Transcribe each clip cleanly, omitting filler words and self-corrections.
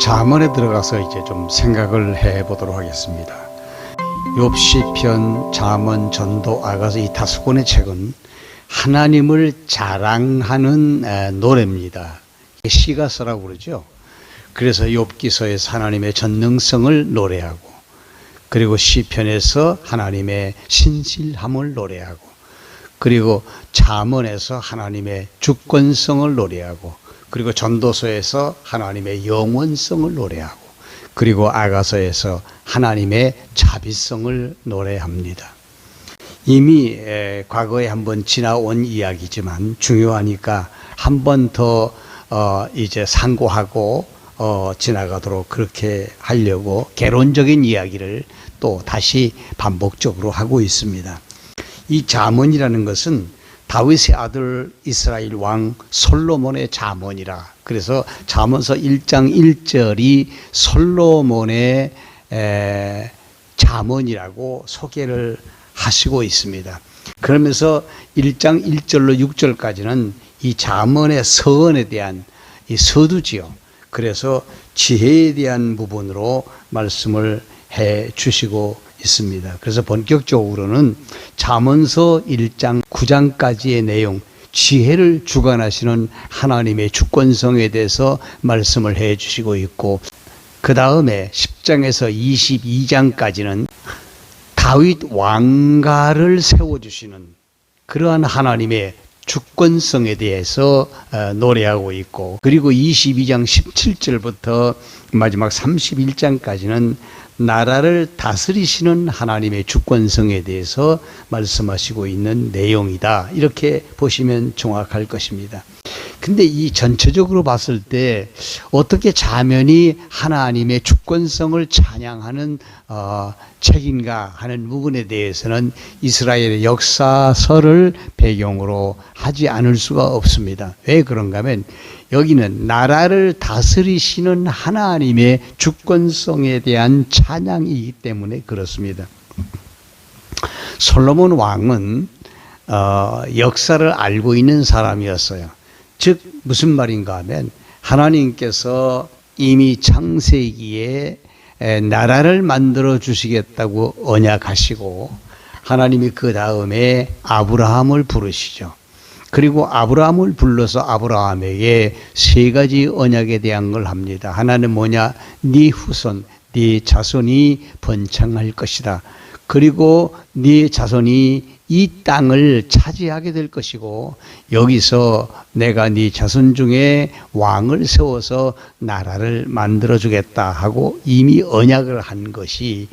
잠언에 들어가서 이제 좀 생각을 해보도록 하겠습니다. 욥 시편, 잠언, 전도, 아가서 이 5권의 책은 하나님을 자랑하는 노래입니다. 시가서라고 그러죠. 그래서 욥기서에서 하나님의 전능성을 노래하고, 그리고 시편에서 하나님의 신실함을 노래하고, 그리고 잠언에서 하나님의 주권성을 노래하고, 그리고 전도서에서 하나님의 영원성을 노래하고, 그리고 아가서에서 하나님의 자비성을 노래합니다. 이미 과거에 한번 지나온 이야기지만 중요하니까 한 번 더 이제 상고하고 지나가도록 그렇게 하려고 개론적인 이야기를 또 다시 반복적으로 하고 있습니다. 이 잠언이라는 것은 다윗의 아들 이스라엘 왕 솔로몬의 잠언이라, 그래서 잠언서 1장 1절이 솔로몬의 잠언이라고 소개를 하시고 있습니다. 그러면서 1장 1절로 6절까지는 이 잠언의 서언에 대한 이 서두지요. 그래서 지혜에 대한 부분으로 말씀을 해 주시고 있습니다. 그래서 본격적으로는 잠언서 1장 9장까지의 내용, 지혜를 주관하시는 하나님의 주권성에 대해서 말씀을 해 주시고 있고, 그 다음에 10장에서 22장까지는 다윗 왕가를 세워주시는 그러한 하나님의 주권성에 대해서 노래하고 있고, 그리고 22장 17절부터 마지막 31장까지는 나라를 다스리시는 하나님의 주권성에 대해서 말씀하시고 있는 내용이다, 이렇게 보시면 정확할 것입니다. 근데 이 전체적으로 봤을 때 어떻게 잠언이 하나님의 주권성을 찬양하는 책인가 하는 부분에 대해서는 이스라엘의 역사서를 배경으로 하지 않을 수가 없습니다. 왜 그런가 하면 여기는 나라를 다스리시는 하나님의 주권성에 대한 찬양이기 때문에 그렇습니다. 솔로몬 왕은 역사를 알고 있는 사람이었어요. 즉 무슨 말인가 하면 하나님께서 이미 창세기에 나라를 만들어 주시겠다고 언약하시고, 하나님이 그 다음에 아브라함을 부르시죠. 그리고 아브라함을 불러서 아브라함에게 3가지 언약에 대한 걸 합니다. 하나는 뭐냐? 네 후손, 네 자손이 번창할 것이다. 그리고 네 자손이 이 땅을 차지하게 될 것이고, 여기서 내가 네 자손 중에 왕을 세워서 나라를 만들어 주겠다 하고 이미 언약을 한 것이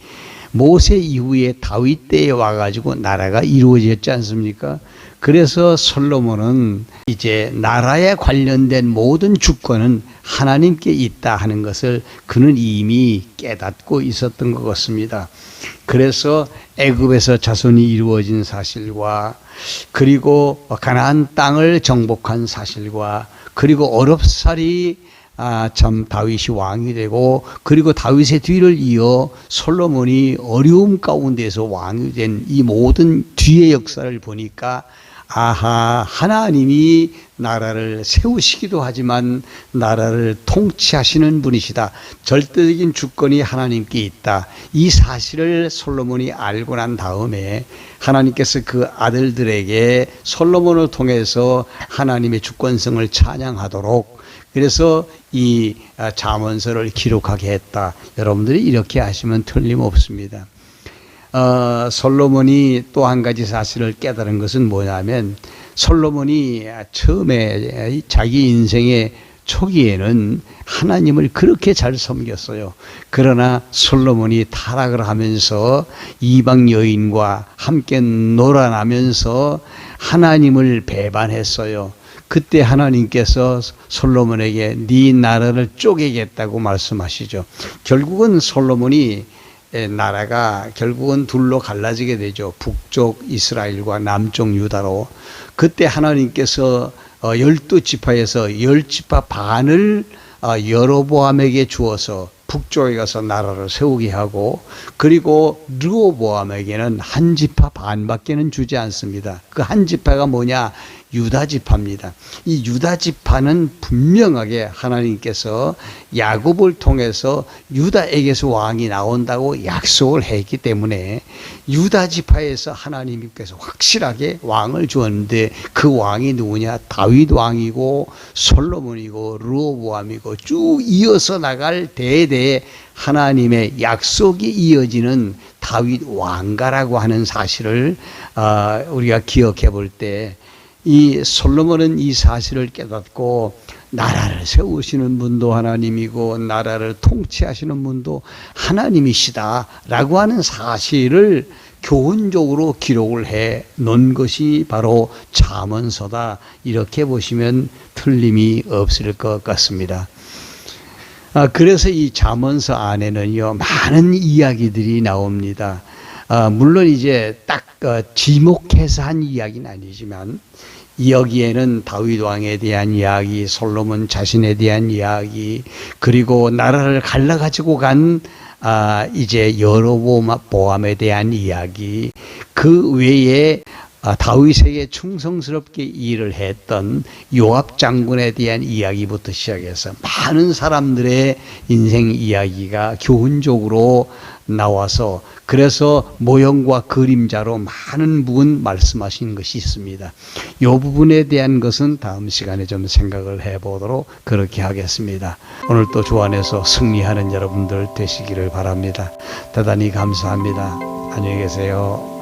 모세 이후에 다윗 때에 와가지고 나라가 이루어졌지 않습니까? 그래서 솔로몬은 이제 나라에 관련된 모든 주권은 하나님께 있다 하는 것을 그는 이미 깨닫고 있었던 것 같습니다. 그래서 애굽에서 자손이 이루어진 사실과, 그리고 가나안 땅을 정복한 사실과, 그리고 어렵사리 참 다윗이 왕이 되고, 그리고 다윗의 뒤를 이어 솔로몬이 어려움 가운데서 왕이 된 이 모든 뒤의 역사를 보니까, 아하, 하나님이 나라를 세우시기도 하지만 나라를 통치하시는 분이시다. 절대적인 주권이 하나님께 있다. 이 사실을 솔로몬이 알고 난 다음에 하나님께서 그 아들들에게 솔로몬을 통해서 하나님의 주권성을 찬양하도록, 그래서 이 잠언서를 기록하게 했다. 여러분들이 이렇게 하시면 틀림없습니다. 솔로몬이 또 한 가지 사실을 깨달은 것은 뭐냐면, 솔로몬이 처음에 자기 인생의 초기에는 하나님을 그렇게 잘 섬겼어요. 그러나 솔로몬이 타락을 하면서 이방 여인과 함께 놀아나면서 하나님을 배반했어요. 그때 하나님께서 솔로몬에게 네 나라를 쪼개겠다고 말씀하시죠. 결국은 솔로몬이 나라가 결국은 둘로 갈라지게 되죠. 북쪽 이스라엘과 남쪽 유다로. 그때 하나님께서 12지파에서 10지파 반을 여로보암에게 주어서 북쪽에 가서 나라를 세우게 하고, 그리고 르호보암에게는 한 지파 반밖에는 주지 않습니다. 그 한 지파가 뭐냐? 유다 지파입니다. 이 유다 지파는 분명하게 하나님께서 야곱을 통해서 유다에게서 왕이 나온다고 약속을 했기 때문에 유다 지파에서 하나님께서 확실하게 왕을 주었는데 그 왕이 누구냐? 다윗 왕이고 솔로몬이고 르호보암이고 쭉 이어서 나갈 대대에 하나님의 약속이 이어지는 다윗 왕가라고 하는 사실을 우리가 기억해 볼 때 이 솔로몬은 이 사실을 깨닫고 나라를 세우시는 분도 하나님이고 나라를 통치하시는 분도 하나님이시다라고 하는 사실을 교훈적으로 기록을 해 놓은 것이 바로 잠언서다. 이렇게 보시면 틀림이 없을 것 같습니다. 그래서 이 잠언서 안에는요 많은 이야기들이 나옵니다. 물론 이제 딱 지목해서 한 이야기는 아니지만 여기에는 다윗 왕에 대한 이야기, 솔로몬 자신에 대한 이야기, 그리고 나라를 갈라가지고 간 이제 여로보암에 대한 이야기, 그 외에 다윗에게 충성스럽게 일을 했던 요압 장군에 대한 이야기부터 시작해서 많은 사람들의 인생 이야기가 교훈적으로 나와서 그래서 모형과 그림자로 많은 부분 말씀하신 것이 있습니다. 이 부분에 대한 것은 다음 시간에 좀 생각을 해보도록 그렇게 하겠습니다. 오늘 또 주 안에서 승리하는 여러분들 되시기를 바랍니다. 대단히 감사합니다. 안녕히 계세요.